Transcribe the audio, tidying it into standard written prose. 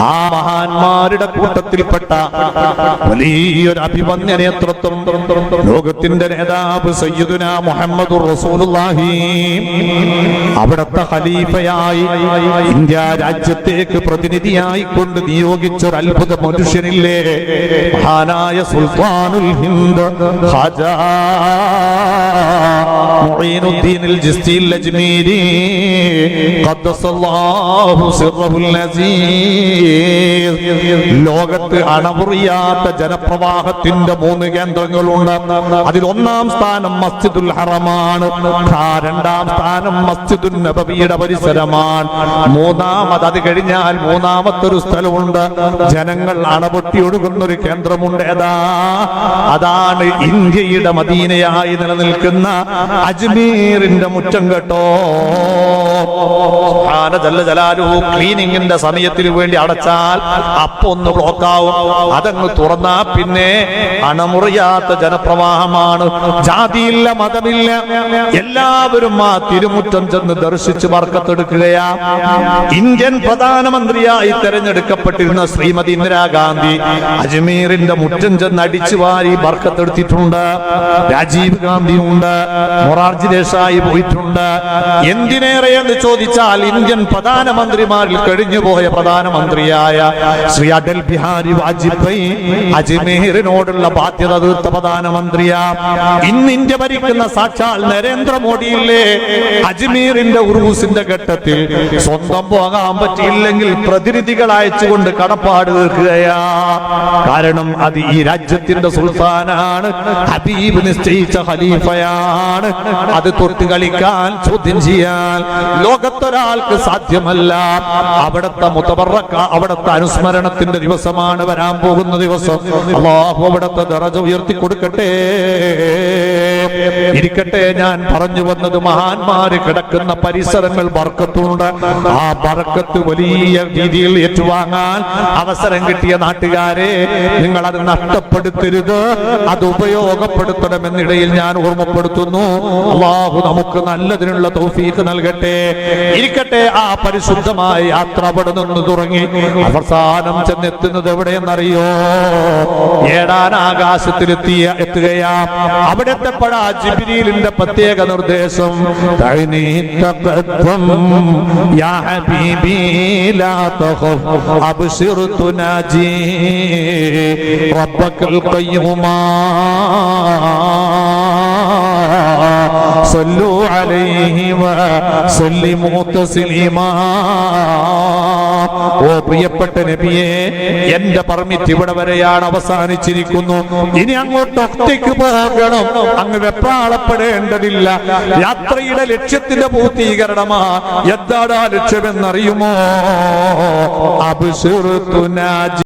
ആ മഹാന്മാരുടെ കൂട്ടത്തിൽപ്പെട്ട വലിയൊരു അഭിമന്യ നേതൃത്വം ലോകത്തിന്റെ നേതാവ് സയ്യിദുനാ മുഹമ്മദുർ റസൂലുള്ളാഹി അവിടുത്തെ ഖലീഫയായി ഇന്ത്യ രാജ്യത്തേക്ക് പ്രതിനിധിയായി കൊണ്ട് നിയോഗിച്ചൊരു അത്ഭുത മനുഷ്യനില്ലേ, മഹാനായ സുൽത്താനുൽ ഹിന്ദ് ഖാജാ മുഈനുദ്ദീനുൽ ജിസ്തിൽ അജ്മീരി ഖദ്ദസല്ലാഹു സിർറഹുൽ അസീസ്. ലോകത്ത് അണമുറിയാത്ത ജനപ്രവാഹത്തിന്റെ 3 കേന്ദ്രങ്ങളുണ്ട്. അതിൽ 1-ാം സ്ഥാനം മസ്ജിദുൽ ഹറമാണ്, 2-ാം സ്ഥാനം മസ്ജിദുൻ നബവിയുടെ പരിസരമാണ്, 3-ാമത് അത് കഴിഞ്ഞാൽ 3-ാമത്തൊരു സ്ഥലമുണ്ട്. ജനങ്ങൾ അണപൊട്ടി ഒഴുകുന്നൊരു കേന്ദ്രമുണ്ട്. അതാണ് ഇന്ത്യയുടെ മദീനയായി നിലനിൽക്കുന്ന അജ്മീറിന്റെ മുറ്റം കേട്ടോ. ക്ലീനിങ്ങിന്റെ സമയത്തിന് വേണ്ടി അടച്ചാൽ അപ്പൊ ഒന്ന് ബ്ലോക്കാവും. അതങ്ങ് തുറന്നാ പിന്നെ അണമുറിയാത്ത ജനപ്രവാഹമാണ്. ജാതിയില്ല, മതമില്ല, എല്ലാവരും ആ തിരുമുറ്റം ചെന്ന് ദർശിച്ച് ബർക്കത്തെടുക്കുകയാ. ഇന്ത്യൻ പ്രധാനമന്ത്രിയായി തെരഞ്ഞെടുക്കപ്പെട്ടിരുന്ന ശ്രീമതി ഇന്ദിരാഗാന്ധി അജ്മീറിന്റെ മുറ്റം ചെന്ന് അടിച്ചു വാരി ബർക്കത്തെടുത്തിട്ടുണ്ട്. രാജീവ് ഗാന്ധി ഉണ്ട്, മൊറാർജി ദേശായി പോയിട്ടുണ്ട്. എന്തിനേറെ എന്ന് ചോദിച്ചാൽ ഇന്ത്യൻ പ്രധാനമന്ത്രിമാരിൽ കഴിഞ്ഞുപോയ പ്രധാനമന്ത്രിയായ ശ്രീ അടൽ ബിഹാരി വാജ്പേയി അജ്മീറിനോടുള്ള ബാധ്യത തീർത്ത പ്രധാനമന്ത്രിയാ. ഇന്ന് ഇന്ത്യ ഭരിക്കുന്ന സാക്ഷാൽ നരേന്ദ്രമോദിയില്ലേ, അജ്മീറിന്റെ ഉറൂസിന്റെ ഘട്ടത്തിൽ സ്വന്തം പോകാൻ പറ്റിയില്ലെങ്കിൽ പ്രതിനിധികൾ അയച്ചുകൊണ്ട് കടപ്പാട് തീർക്കുകയാ. കാരണം അത് ഈ രാജ്യത്തിന്റെ സുൽത്താനാണ്, ഹബീബ് നിശ്ചയിച്ച ഖലീഫയാണ്. അത് തൊട്ട് കളിക്കാൻ, ചോദ്യം ചെയ്യാൻ ലോകത്തൊരാൾക്ക് സാധ്യമല്ല. അവിടുത്തെ മുതബറക്ക, അവിടുത്തെ അനുസ്മരണത്തിന്റെ ദിവസമാണ് വരാൻ പോകുന്ന ദിവസം. അല്ലാഹു അവിടുത്തെ ദറജ ഉയർത്തി കൊടുക്കട്ടെ. ഇരിക്കട്ടെ, ഞാൻ പറഞ്ഞു വന്നത് മഹാന്മാര് കിടക്കുന്ന പരിസരങ്ങൾ ബർക്കത്തുണ്ട്. ആ ബർക്കത്ത് വലിയ രീതിയിൽ ഏറ്റുവാങ്ങാൻ അവസരം കിട്ടിയ നാട്ടുകാരെ, നിങ്ങൾ അത് നഷ്ടപ്പെടുത്തരുത്, അത് ഉപയോഗപ്പെടുത്തണമെന്നിടയിൽ ഞാൻ ഓർമ്മപ്പെടുത്തുന്നു. അല്ലാഹു നമുക്ക് നല്ലതിനുള്ള തൗഫീഖ് നൽകട്ടെ. ഇരിക്കട്ടെ, ആ പരിശുദ്ധമായ യാത്ര അവിടെ നിന്ന് തുടങ്ങി അവസാനം ചെന്നെത്തുന്നത് എവിടെയെന്നറിയോ? 7-ാം ആകാശത്തിലെത്തുകയാ. അവിടെ എത്തപ്പെടാ ജിബ്രീലിന്റെ പ്രത്യേക നിർദ്ദേശം, യാ ഹബീബി ലാ തഖഫ് അബ്ശിർ തുനാജി റബ്ബക്കൽ ഖയ്യൂമാ സല്ലു അലൈഹി വസല്ലിമു തസ്ലീമാ. ഓ പ്രിയപ്പെട്ട നബിയേ, എന്റെ പെർമിറ്റ് ഇവിടെ വരെയാണ് അവസാനിച്ചിരിക്കുന്നു. ഇനി അങ്ങോട്ട് ഒറ്റയ്ക്ക് പോകണം. അങ്ങ് വെപ്രാളപ്പെടേണ്ടതില്ല. യാത്രയുടെ ലക്ഷ്യത്തിന്റെ പൂർത്തീകരണമാ. എന്താണ് ആ ലക്ഷ്യമെന്നറിയുമോ? അബ്ശിർ തുനാജി